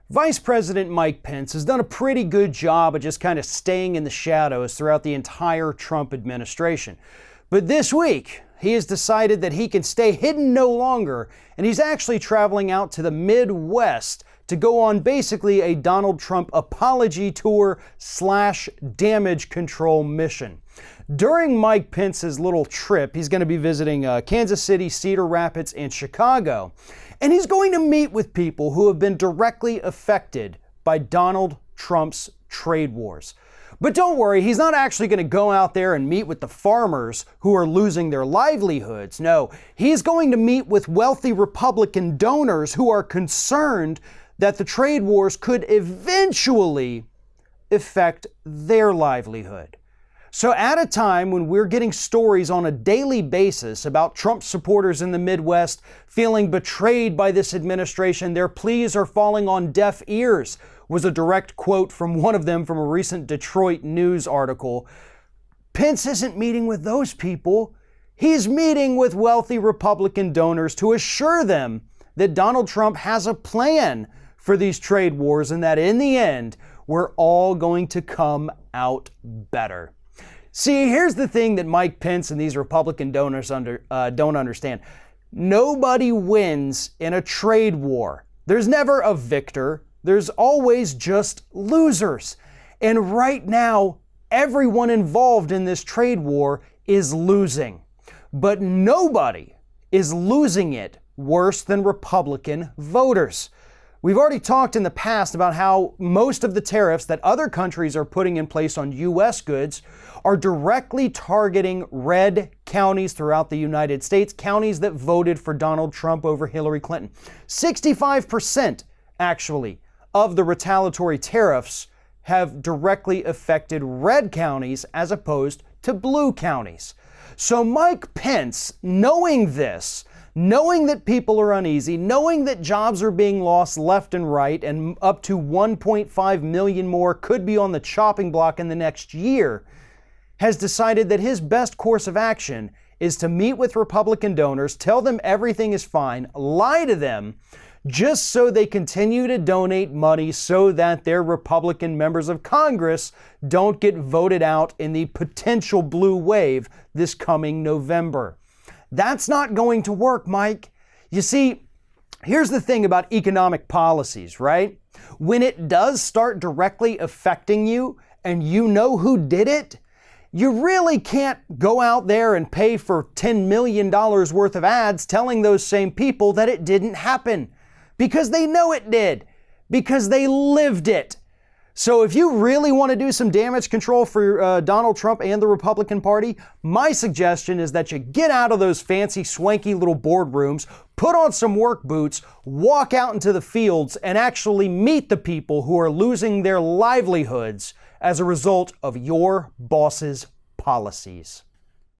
Vice President Mike Pence has done a pretty good job of just kind of staying in the shadows throughout the entire Trump administration. But this week, he has decided that he can stay hidden no longer, and he's actually traveling out to the Midwest to go on basically a Donald Trump apology tour / damage control mission. During Mike Pence's little trip, he's going to be visiting Kansas City, Cedar Rapids, and Chicago. And he's going to meet with people who have been directly affected by Donald Trump's trade wars. But don't worry, he's not actually going to go out there and meet with the farmers who are losing their livelihoods. No, he's going to meet with wealthy Republican donors who are concerned that the trade wars could eventually affect their livelihood. So at a time when we're getting stories on a daily basis about Trump supporters in the Midwest feeling betrayed by this administration, their pleas are falling on deaf ears, was a direct quote from one of them from a recent Detroit News article. Pence isn't meeting with those people. He's meeting with wealthy Republican donors to assure them that Donald Trump has a plan for these trade wars and that in the end, we're all going to come out better. See, here's the thing that Mike Pence and these Republican donors don't understand. Nobody wins in a trade war. There's never a victor. There's always just losers. And right now, everyone involved in this trade war is losing. But nobody is losing it worse than Republican voters. We've already talked in the past about how most of the tariffs that other countries are putting in place on U.S. goods are directly targeting red counties throughout the United States, counties that voted for Donald Trump over Hillary Clinton. 65%, actually, of the retaliatory tariffs have directly affected red counties as opposed to blue counties. So Mike Pence, knowing this, knowing that people are uneasy, knowing that jobs are being lost left and right, and up to 1.5 million more could be on the chopping block in the next year, has decided that his best course of action is to meet with Republican donors, tell them everything is fine, lie to them, just so they continue to donate money so that their Republican members of Congress don't get voted out in the potential blue wave this coming November. That's not going to work, Mike. You see, here's the thing about economic policies, right? When it does start directly affecting you and you know who did it, you really can't go out there and pay for $10 million worth of ads telling those same people that it didn't happen because they know it did, because they lived it. So if you really want to do some damage control for Donald Trump and the Republican Party, my suggestion is that you get out of those fancy, swanky little boardrooms, put on some work boots, walk out into the fields, and actually meet the people who are losing their livelihoods as a result of your boss's policies.